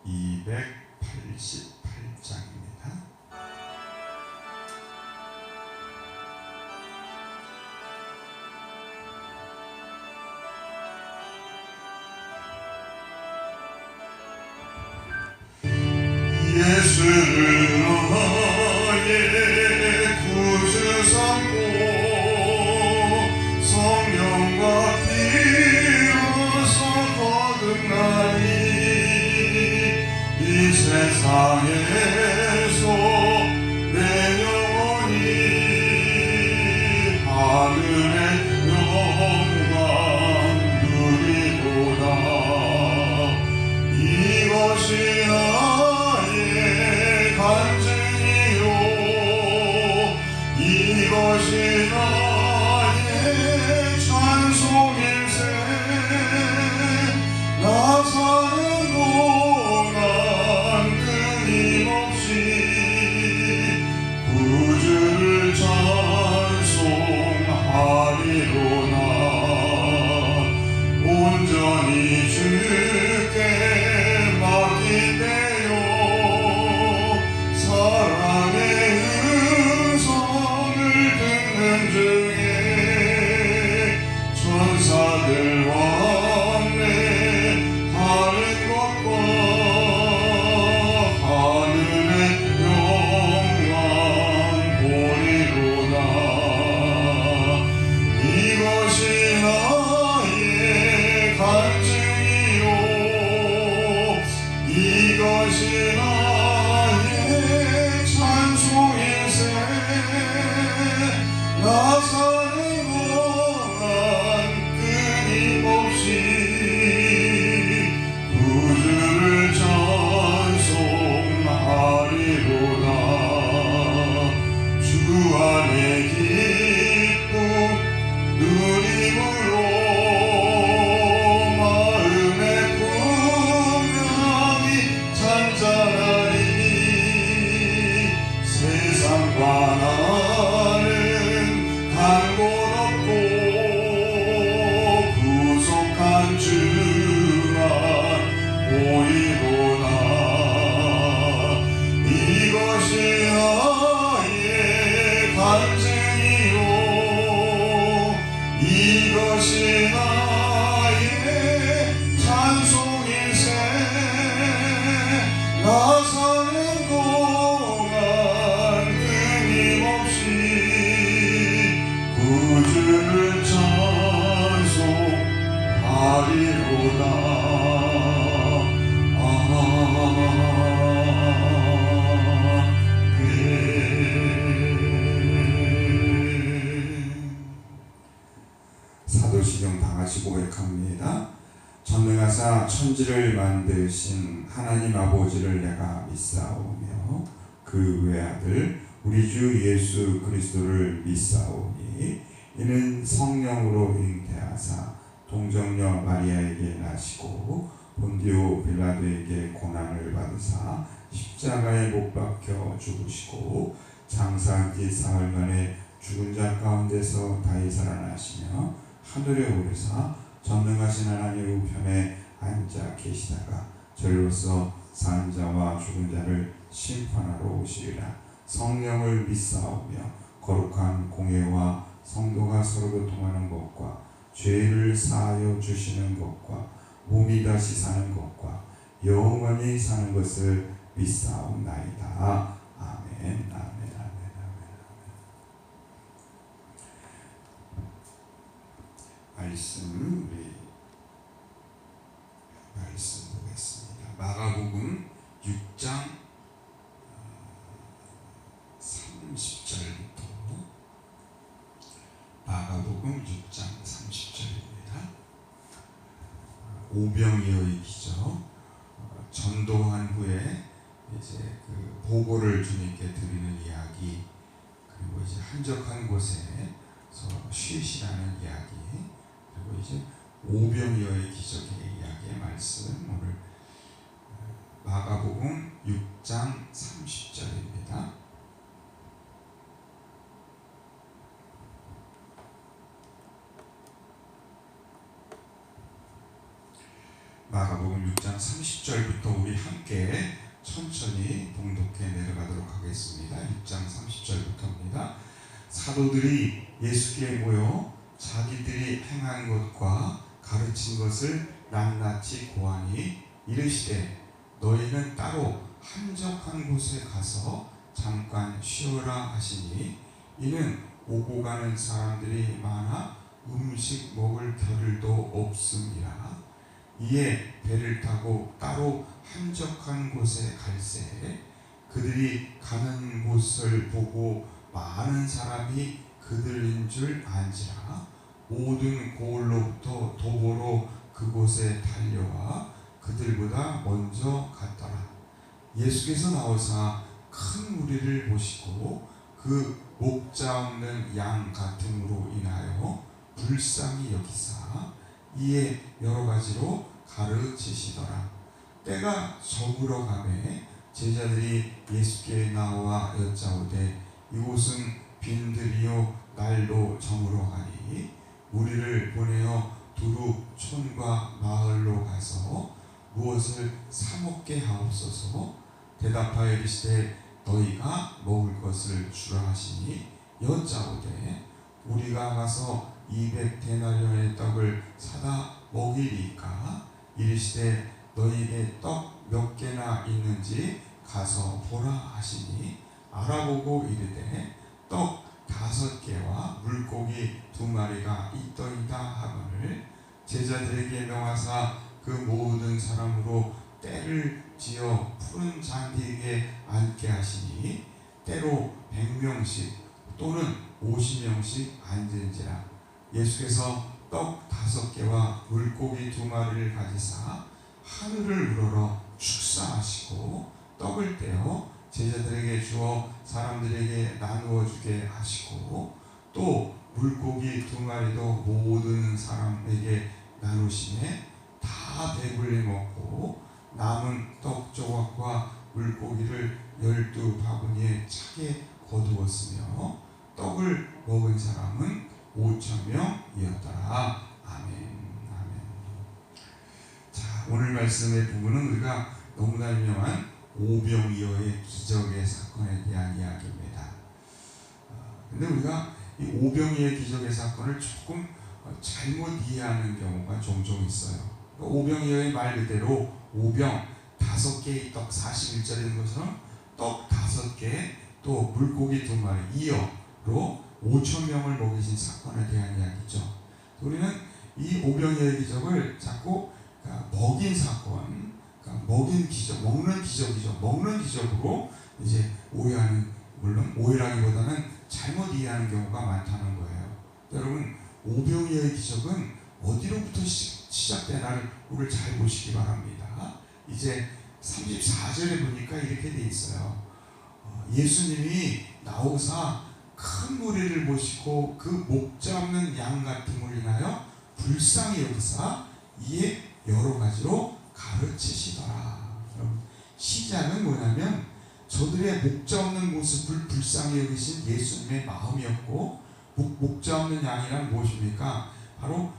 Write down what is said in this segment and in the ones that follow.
288장입니다. 예수를 나의 구주 삼고 성령과 피로써 거듭나니 이 세상에서 내 영혼이 하늘의 영광 누리도다. 이것이 간증이요 이것이 나의 찬송일세. 나 사는 동안 끊임없이 구주를 찬송하리로다. 온전히 주께 맡기되어 사랑의 음성을 듣는 중에 천사들과 내 하는 것과 하늘의 영광 보리로다. 이것이 나의 간증이요 이것이 나의 찬송일세. 나 사는 동안 끊임없이 구주를 찬송하리로다. 주 안에 기쁨 누림으로 마음의 풍랑이 잔잔하니 세상과 나는 간 곳 없고 구속한 주만 보이도다. 이것이 나의 간증이요 이것이 나의 찬송일세. 나 사는 동안 끊임없이 구주를 찬송하리로다. 사도시경 다같이 고백합니다. 전능하사 천지를 만드신 하나님 아버지를 내가 믿사오며 그 외아들 우리 주 예수 그리스도를 믿사오니 이는 성령으로 잉태하사 동정녀 마리아에게 나시고 본디오 빌라도에게 고난을 받으사 십자가에 못 박혀 죽으시고 장사한 지 사흘 만에 죽은 자 가운데서 다시 살아나시며 하늘에 오르사 전능하신 하나님 우편에 앉아 계시다가 저희로서 산 자와 죽은 자를 심판하러 오시리라. 성령을 믿사오며 거룩한 공예와 성도가 서로 교통하는 것과 죄를 사하여 주시는 것과 몸이 다시 사는 것과 영원히 사는 것을 믿사옵나이다. 아멘. 말씀 보겠습니다. 마가복음 6장 30절부터 마가복음 6장 30절입니다. 오병이어의 기적 전도한 후에 이제 그 보고를 주님께 드리는 이야기, 그리고 이제 한적한 곳에서 쉬시라는 이야기, 그리고 이제 오병이어의 기적의 이야기의 말씀, 오늘 마가복음 6장 30절입니다. 마가복음 6장 30절부터 우리 함께 사도들이 예수께 모여 자기들이 행한 것과 가르친 것을 낱낱이 고하니 이르시되 너희는 따로 한적한 곳에 가서 잠깐 쉬어라 하시니 이는 오고 가는 사람들이 많아 음식 먹을 겨를도 없음이라. 이에 배를 타고 따로 한적한 곳에 갈새 그들이 가는 곳을 보고 많은 사람이 그들인 줄 안지라. 모든 고을로부터 도보로 그곳에 달려와 그들보다 먼저 갔더라. 예수께서 나오사 큰 무리를 보시고 그 목자 없는 양 같음으로 인하여 불쌍히 여기사 이에 여러 가지로 가르치시더라. 때가 저물어 가매 제자들이 예수께 나와 여짜오되 이곳은 빈들이요 날도 저물어 가니 우리를 보내어 두루 촌과 마을로 가서 무엇을 사 먹게 하옵소서. 대답하여 이르시되 너희가 먹을 것을 주라 하시니 여짜오되 우리가 가서 200데나리온의 떡을 사다 먹이리까. 이르시되 너희에게 떡 몇 개나 있는지 가서 보라 하시니 알아보고 이르되 떡 5개와 물고기 2마리가 있더이다 하거늘 제자들에게 명하사 그 모든 사람으로 때를 지어 푸른 잔디 위에 앉게 하시니 때로 100명씩 또는 50명씩 앉은지라. 예수께서 떡 5개와 물고기 2마리를 가지사 하늘을 우러러 축사하시고 떡을 떼어 제자들에게 주어 사람들에게 나누어 주게 하시고 또 물고기 2마리도 모든 사람에게 나누시매 다 배불리 먹고 남은 떡 조각과 물고기를 12바구니에 차게 거두었으며 떡을 먹은 사람은 5,000명이었더라. 아멘. 자, 오늘 말씀의 부분은 우리가 너무나 유명한 오병이어의 기적의 사건에 대한 이야기입니다. 근데 우리가 이 오병이어의 기적의 사건을 조금 잘못 이해하는 경우가 종종 있어요. 오병이어의 말 그대로 오병 5개의 떡 41절인 것처럼 떡 5개 또 물고기 2마리 이어로 5,000명을 먹이신 사건에 대한 이야기죠. 우리는 이 오병이어의 기적을 자꾸 먹인 사건, 먹인 기적, 먹는 기적이죠. 먹는 기적으로 이제 오해하는, 물론 오해라기보다는 잘못 이해하는 경우가 많다는 거예요. 여러분, 오병이어의 기적은 어디로부터 시작되나를 우리를 잘 보시기 바랍니다. 이제 34절에 보니까 이렇게 돼 있어요. 예수님이 나오사 큰 무리를 보시고 그 목자 없는 양 같음을 인하여 불쌍히 여기사 이에 여러 가지로 가르치시더라. 시작은 뭐냐면 저들의 목자 없는 모습을 불쌍히 여기신 예수님의 마음이었고 목자 없는 양이란 무엇입니까? 바로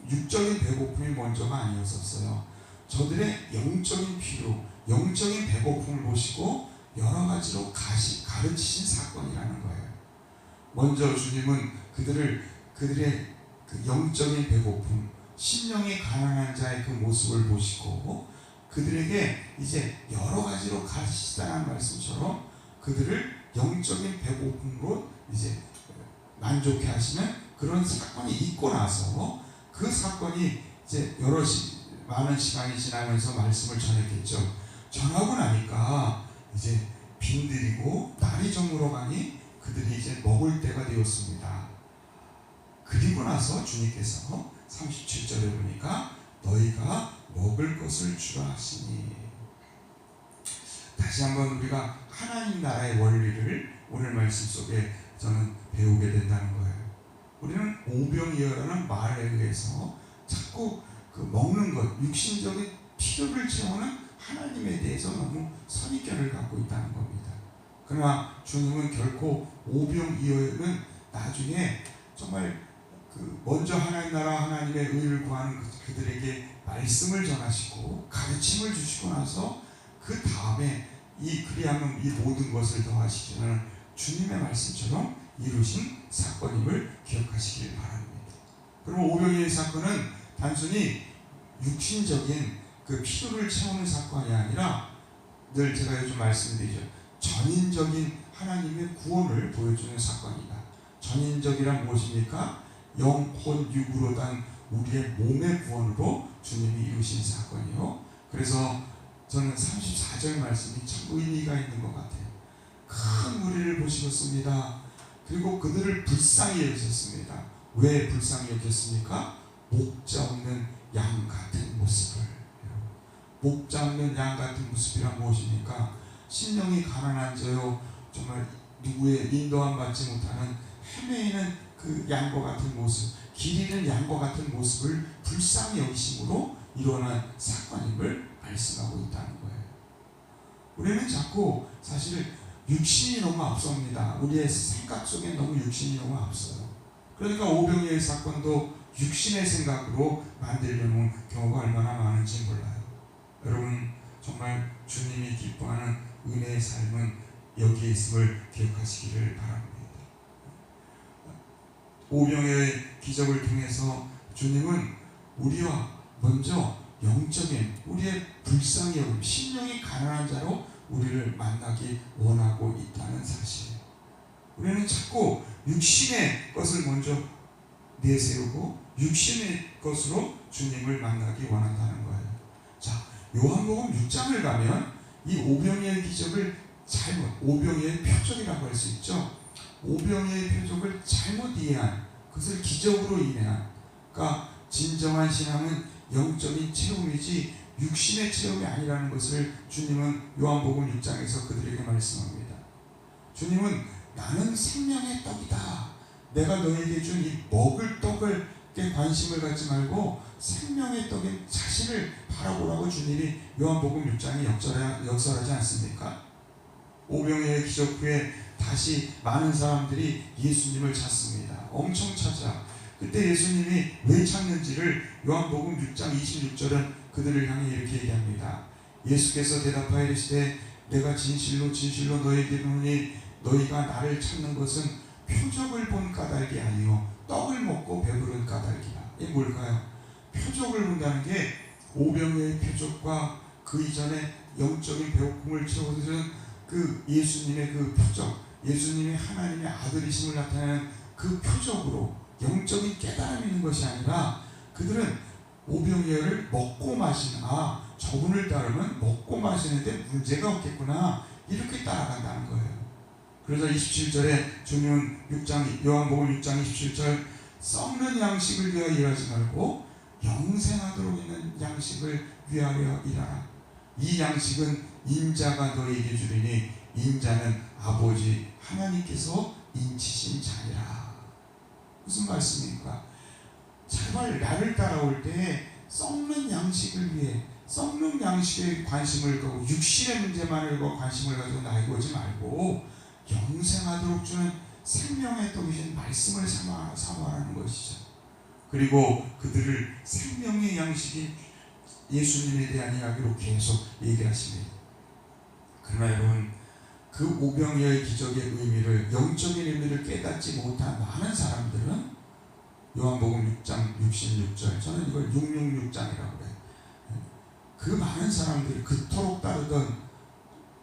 육적인 배고픔이 먼저가 아니었었어요. 저들의 영적인 필요, 영적인 배고픔을 보시고 여러 가지로 가르치신 사건이라는 거예요. 먼저 주님은 그들의 그 영적인 배고픔, 심령이 가난한 자의 그 모습을 보시고 그들에게 이제 여러 가지로 가르치시다는 말씀처럼 그들을 영적인 배고픔으로 이제 만족해 하시는 그런 사건이 있고 나서 그 사건이 이제 많은 시간이 지나면서 말씀을 전했겠죠. 전하고 나니까 이제 빈들이고 날이 저물어 가니 그들이 이제 먹을 때가 되었습니다. 그리고 나서 주님께서 37절에 보니까 너희가 먹을 것을 주라 하시니, 다시 한번 우리가 하나님 나라의 원리를 오늘 말씀 속에 저는 배우게 된다는 거예요. 우리는 오병이어라는 말에 의해서 자꾸 그 먹는 것, 육신적인 필요를 채우는 하나님에 대해서 너무 선입견을 갖고 있다는 겁니다. 그러나 주님은 결코 오병이어는 나중에 정말 먼저 하나님 나라 하나님의 의를 구하는 그들에게 말씀을 전하시고 가르침을 주시고 나서 그 다음에 그리하면 이 모든 것을 더하시기는 주님의 말씀처럼 이루신 사건임을 기억하시길 바랍니다. 그리고 오병이어의 사건은 단순히 육신적인 그 필요를 채우는 사건이 아니라 늘 제가 요즘 말씀드리죠. 전인적인 하나님의 구원을 보여주는 사건이다. 전인적이란 무엇입니까? 영혼 육으로 단 우리의 몸의 구원으로 주님이 이루신 사건이요. 그래서 저는 34절 말씀이 참 의미가 있는 것 같아요. 큰 무리를 보시겠습니다. 그리고 그들을 불쌍히 여기셨습니다. 왜 불쌍히 여겼습니까? 목자 없는 양 같은 모습을. 목자 없는 양 같은 모습이란 무엇입니까? 심령이 가난한 자요, 정말 누구의 인도함 받지 못하는 헤매이는 그 양과 같은 모습, 길 잃은 양과 같은 모습을 불쌍히 여기심으로 일어난 사건임을 말씀하고 있다는 거예요. 우리는 자꾸 사실 육신이 너무 앞섭니다. 우리의 생각 속에 너무 육신이 너무 앞서요. 그러니까 오병이어의 사건도 육신의 생각으로 만들려는 경우가 얼마나 많은지 몰라요. 여러분, 정말 주님이 기뻐하는 은혜의 삶은 여기에 있음을 기억하시기를 바랍니다. 오병이어의 기적을 통해서 주님은 우리와 먼저 영적인 우리의 불쌍히 여김, 심령이 가난한 자로 우리를 만나기 원하고 있다는 사실. 우리는 자꾸 육신의 것을 먼저 내세우고 육신의 것으로 주님을 만나기 원한다는 거예요. 자, 요한복음 6장을 가면 이 오병이어의 기적을 잘못, 오병이어의 표적이라고 할 수 있죠. 오병이어의 표적을 잘못 이해한, 그것을 기적으로 이해한, 그러니까 진정한 신앙은 영적인 체험이지 육신의 체험이 아니라는 것을 주님은 요한복음 6장에서 그들에게 말씀합니다. 주님은 나는 생명의 떡이다. 내가 너에게 준 이 먹을 떡을 관심을 갖지 말고 생명의 떡인 자신을 바라보라고 주님이 요한복음 6장에 역설하지 않습니까? 오병이어의 기적 후에 다시 많은 사람들이 예수님을 찾습니다. 엄청 찾아. 그때 예수님이 왜 찾는지를 요한복음 6장 26절은 그들을 향해 이렇게 얘기합니다. 예수께서 대답하여 이르시되 내가 진실로 진실로 너희에게 이르노니 너희가 나를 찾는 것은 표적을 본 까닭이 아니요 떡을 먹고 배부른 까닭이라. 이게 뭘까요? 표적을 본다는 게 오병이어의 표적과 그 이전에 영적인 배고픔을 채워주는 그 예수님의 그 표적, 예수님이 하나님의 아들이심을 나타내는 그 표적으로 영적인 깨달음이 있는 것이 아니라 그들은 오병이어를 먹고 마시는, 저분을 따르면 먹고 마시는데 문제가 없겠구나, 이렇게 따라간다는 거예요. 그래서 27절에 주님은 요한복음 6장 27절 썩는 양식을 위하여 일하지 말고 영생하도록 있는 양식을 위하여 일하라. 이 양식은 인자가 너희에게 주리니 인자는 아버지 하나님께서 인치신 자니라. 무슨 말씀입니까? 제발 나를 따라올 때 썩는 양식을 위해, 썩는 양식에 관심을 갖고 육신의 문제만을 관심을 가지고 나에게 오지 말고 영생하도록 주는 생명의 떡이신 말씀을 사모하라는 것이죠. 그리고 그들을 생명의 양식인 예수님에 대한 이야기로 계속 얘기하십니다. 그러나 여러분, 그 오병이어의 기적의 의미를, 영적인 의미를 깨닫지 못한 많은 사람들은 요한복음 6장 66절, 저는 이걸 666장이라고 그래요. 그 많은 사람들이 그토록 따르던,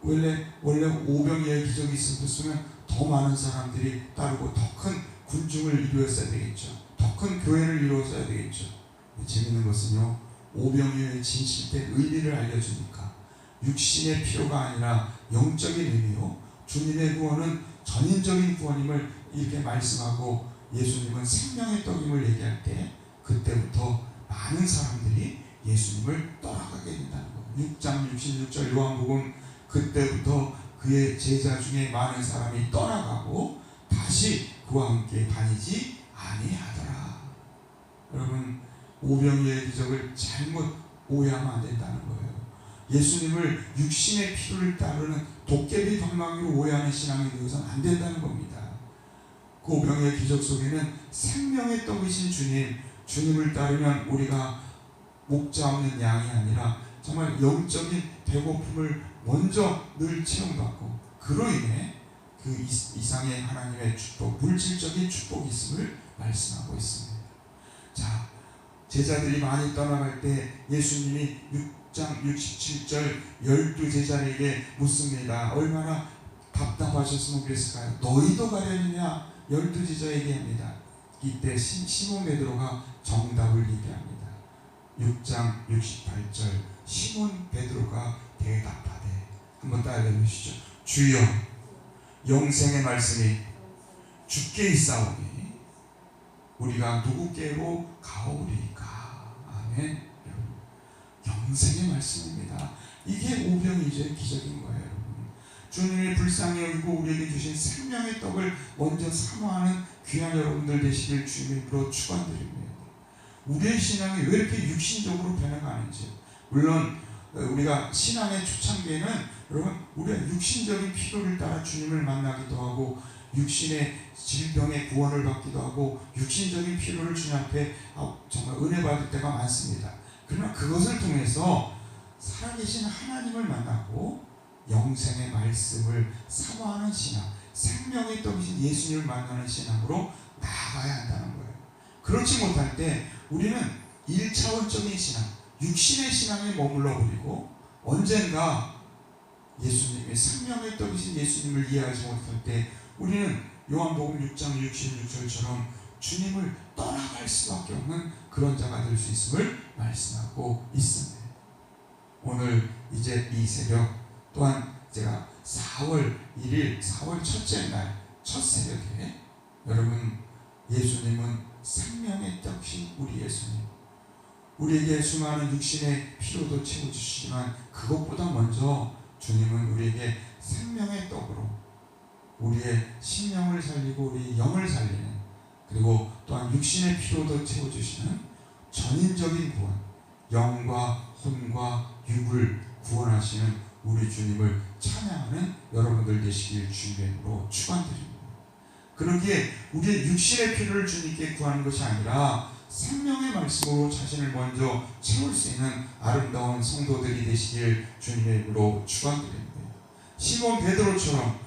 원래 오병이어의 기적이 있었으면 더 많은 사람들이 따르고 더 큰 군중을 이루었어야 되겠죠. 더 큰 교회를 이루었어야 되겠죠. 재밌는 것은요, 오병이어의 진실된 의미를 알려주니까 육신의 필요가 아니라 영적인 의미요, 주님의 구원은 전인적인 구원임을 이렇게 말씀하고 예수님은 생명의 떡임을 얘기할 때 그때부터 많은 사람들이 예수님을 떠나가게 된다는 거예요. 6장 66절 요한복음, 그때부터 그의 제자 중에 많은 사람이 떠나가고 다시 그와 함께 다니지 아니하더라. 여러분, 오병이어의 기적을 잘못 오해하면 안 된다는 거예요. 예수님을 육신의 필요를 따르는 도깨비 방망이로 오해하는 신앙이 되어서는 안 된다는 겁니다. 그 오병이어의 기적 속에는 생명의 떡이신 주님을 따르면 우리가 목자 없는 양이 아니라 정말 영적인 배고픔을 먼저 늘 체험받고, 그로 인해 그 이상의 하나님의 축복, 물질적인 축복이 있음을 말씀하고 있습니다. 자, 제자들이 많이 떠나갈 때 예수님이 6장 67절 12제자에게 묻습니다. 얼마나 답답하셨으면 그랬을까요? 너희도 가려느냐? 12제자에게 합니다. 이때 시몬 베드로가 정답을 얘기합니다. 6장 68절 시몬 베드로가 대답하되, 한번 따라해 보시죠. 주여, 영생의 말씀이 주께 있사오니 우리가 누구께로 가오리까? 아멘. 영생의 말씀입니다. 이게 오병이어의 기적인 거예요, 여러분. 주님이 불쌍히 여기고 우리에게 주신 생명의 떡을 먼저 사모하는 귀한 여러분들 되시길 주님으로 축원드립니다. 우리의 신앙이 왜 이렇게 육신적으로 변해가는지, 물론 우리가 신앙의 초창기에는 여러분 우리가 육신적인 필요를 따라 주님을 만나기도 하고 육신의 질병의 구원을 받기도 하고 육신적인 필요를 주님 앞에 정말 은혜 받을 때가 많습니다. 그러나 그것을 통해서 살아계신 하나님을 만나고 영생의 말씀을 사모하는 신앙, 생명의 떡이신 예수님을 만나는 신앙으로 나아가야 한다는 거예요. 그렇지 못할 때 우리는 1차원적인 신앙, 육신의 신앙에 머물러 버리고 언젠가 예수님의 생명의 떡이신 예수님을 이해하지 못할 때 우리는 요한복음 6장 66절처럼 주님을 떠나갈 수밖에 없는 그런 자가 될 수 있음을 말씀하고 있습니다. 오늘 이제 이 새벽 또한 제가 4월 1일 4월 첫째 날 첫 새벽에 여러분, 예수님은 생명의 떡이신 우리 예수님, 우리에게 수많은 육신의 필요도 채워주시지만 그것보다 먼저 주님은 우리에게 생명의 떡으로 우리의 심령을 살리고 우리 영을 살리는, 그리고 또한 육신의 필요도 채워주시는 전인적인 구원, 영과 혼과 육을 구원하시는 우리 주님을 찬양하는 여러분들 되시길 주님으로 축원드립니다. 그러기에 우리의 육신의 필요를 주님께 구하는 것이 아니라 생명의 말씀으로 자신을 먼저 채울 수 있는 아름다운 성도들이 되시길 주님의 이름으로 축원드립니다. 시몬 베드로처럼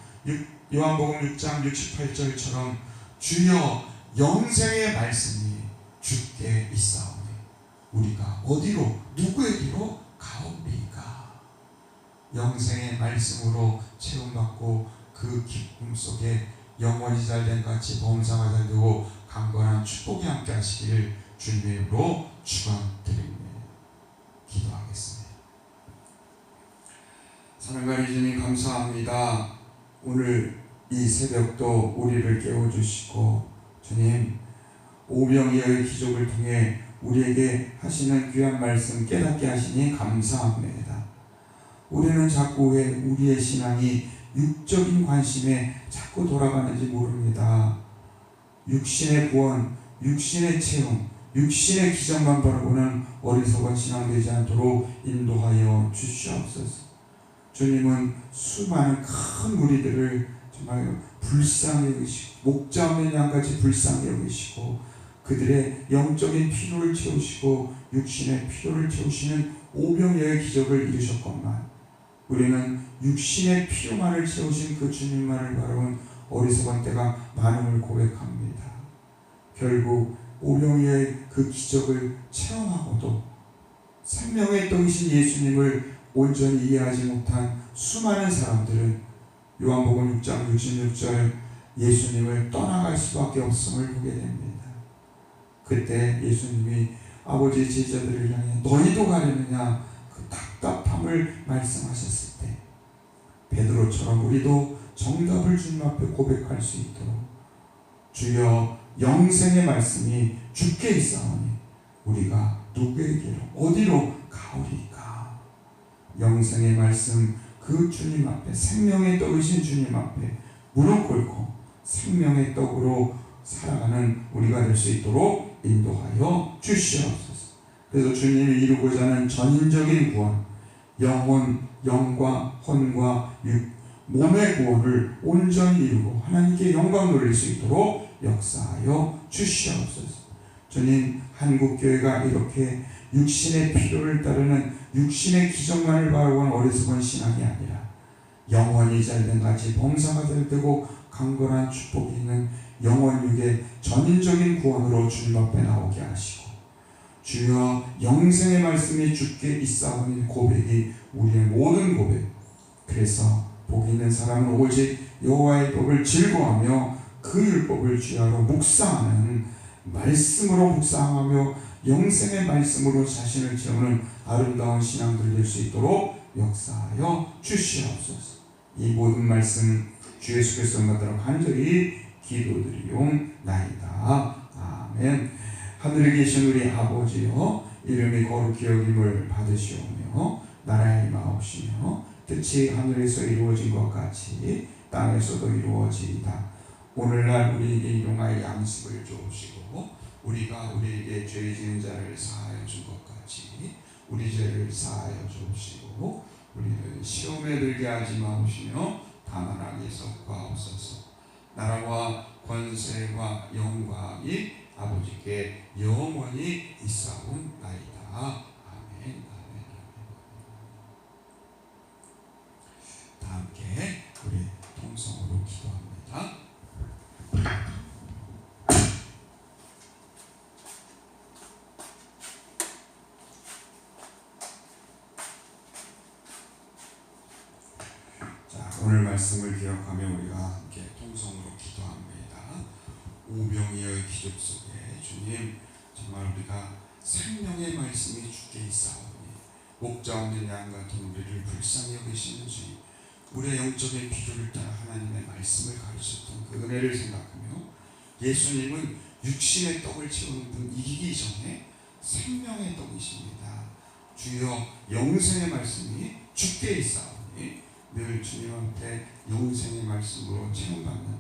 요한복음 6장 68절처럼 주여, 영생의 말씀이 주께 있사오니 우리가 어디로, 누구에게로 가오리까? 영생의 말씀으로 채움받고 그 기쁨 속에 영원히 잘된 같이 범사가 잘되고 강건한 축복이 함께 하시기를 주님의 이름으로 축원드립니다. 기도하겠습니다. 사랑하는 주님, 감사합니다. 오늘 이 새벽도 우리를 깨워주시고 주님, 오병이어의 기적을 통해 우리에게 하시는 귀한 말씀 깨닫게 하시니 감사합니다. 우리는 자꾸 왜 우리의 신앙이 육적인 관심에 자꾸 돌아가는지 모릅니다. 육신의 구원, 육신의 체험, 육신의 기적만 바라보는 어리석은 신앙 되지 않도록 인도하여 주시옵소서. 주님은 수많은 큰 무리들을 정말 불쌍히 여기시고 목자 없는 양같이 불쌍히 여기시고 그들의 영적인 필요를 채우시고 육신의 필요를 채우시는 오병이어의 기적을 이루셨건만 우리는 육신의 필요만을 채우신 그 주님만을 바라본 어리석은 때가 많음을 고백합니다. 결국 오병이어의 그 기적을 체험하고도 생명의 떡이신 예수님을 온전히 이해하지 못한 수많은 사람들은 요한복음 6장 66절 예수님을 떠나갈 수밖에 없음을 보게 됩니다. 그때 예수님이 아버지 제자들을 향해 너희도 가려느냐 그 답답함을 말씀하셨을 때 베드로처럼 우리도 정답을 주님 앞에 고백할 수 있도록 주여, 영생의 말씀이 주께 있사오니 우리가 누구에게로 어디로 가오리까? 영생의 말씀 그 주님 앞에, 생명의 떡이신 주님 앞에 무릎 꿇고 생명의 떡으로 살아가는 우리가 될 수 있도록 인도하여 주시옵소서. 그래서 주님이 이루고자 하는 전인적인 구원, 영혼, 영과 혼과 육, 몸의 구원을 온전히 이루고 하나님께 영광 돌릴 수 있도록 역사하여 주시옵소서. 주님, 한국교회가 이렇게 육신의 필요를 따르는 육신의 기적만을 바라보는 어리석은 신앙이 아니라 영원히 잘된 같이 범사가 될 때고 강건한 축복이 있는 영원육의 전인적인 구원으로 주님 앞에 나오게 하시고, 주여 영생의 말씀이 주께 있사오니 고백이 우리의 모든 고백. 그래서 복 있는 사람은 오직 여호와의 법을 즐거워하며 그 율법을 주야로 묵상하는, 말씀으로 묵상하며 영생의 말씀으로 자신을 채우는 아름다운 신앙들 될 수 있도록 역사하여 주시옵소서. 이 모든 말씀 주 예수 그리스도로 받도록 간절히 기도드리옵나이다. 아멘. 하늘에 계신 우리 아버지여, 이름이 거룩히 여김을 받으시오며 나라의 임하옵시며 뜻이 하늘에서 이루어진 것 같이 땅에서도 이루어지이다. 오늘날 우리에게 일용할 양식을 주옵시고 우리가 우리에게 죄 지은 자를 사하여 준 것 같이 우리 죄를 사하여 주옵시고 우리를 시험에 들게 하지 마옵시며 다만 악에서 구하옵소서. 나라와 권세와 영광이 아버지께 영원히 있사옵나이다. 아멘. 아멘. 다 함께 우리 통성으로 기도합니다. 오늘 말씀을 기억하며 우리가 함께 통성으로 기도합니다. 오병이어의 기적 속에 주님, 정말 우리가 생명의 말씀이 주께 있사오니 목자 없는 양 같은 우리를 불쌍히 여기시는 주님, 우리의 영적인 필요를 따라 하나님의 말씀을 가르쳤던 그 은혜를 생각하며 예수님은 육신의 떡을 채우는 분이기 전에 생명의 떡이십니다. 주여 영생의 말씀이 주께 있사오니 늘 주님 앞에 영생의 말씀으로 체험받는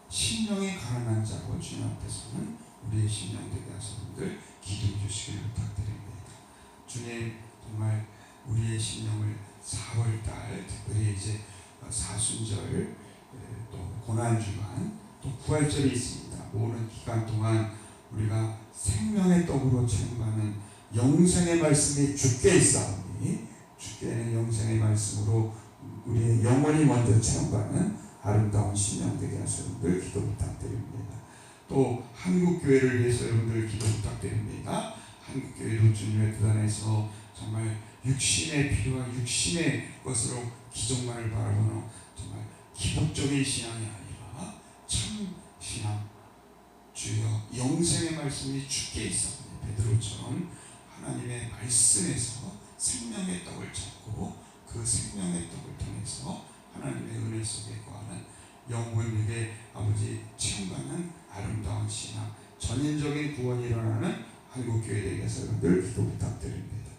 심령이 가난한 자고 주님 앞에서는 우리의 심령 되게 하시는들 기도해 주시길 부탁드립니다. 주님, 정말 우리의 심령을 4월달 특별히 이제 사순절 또 고난주간 또 부활절이 있습니다. 모든 기간 동안 우리가 생명의 떡으로 체험받는 영생의 말씀이 주께 있사오니 주께는 영생의 말씀으로 우리의 영혼이 먼저 체험받는 아름다운 신령 되게 하시는 여러분들 기도 부탁드립니다. 또 한국교회를 위해서 여러분들 기도 부탁드립니다. 한국교회도 주님의 뜻 안에서 정말 육신에 필요한 육신의 것으로 기적만을 바라보는 정말 기복적인 신앙이 아니라 참 신앙, 주여 영생의 말씀이 주께 있사오니 베드로처럼 하나님의 말씀에서 생명의 떡을 찾고 그 생명의 떡을 통해서 하나님의 은혜 속에 거하는 영혼에게 아버지 체험받는 아름다운 신앙, 전인적인 구원이 일어나는 한국교회 되게 해서 여러분들 기도 부탁드립니다.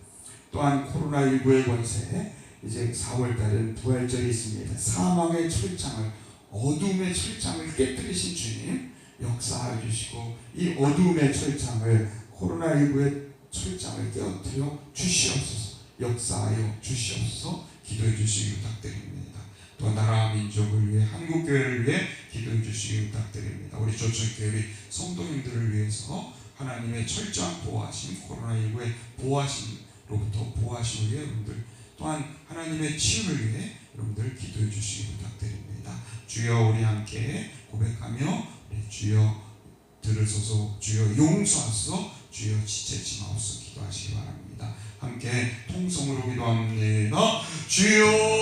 또한 코로나19의 권세, 이제 4월달은 부활절이 있습니다. 사망의 철장을, 어둠의 철장을 깨뜨리신 주님 역사해 주시고 이 어둠의 철장을, 코로나19의 철장을 깨어뜨려 주시옵소서. 역사하여 주시옵소서. 기도해 주시기 부탁드립니다. 또 나라 민족을 위해 한국교회를 위해 기도해 주시기 부탁드립니다. 우리 조천교회 성도님들을 위해서 하나님의 철저한 보호하심, 코로나19의 보호하심로부터 보호하심을 위해 여러분들, 또한 하나님의 치유를 위해 여러분들 기도해 주시기 부탁드립니다. 주여, 우리 함께 고백하며 우리 주여 들으소서, 주여 용서하소서, 주여 지체치 마옵소서 기도하시기 바랍니다. 함께 통성으로 기도합니다. 주여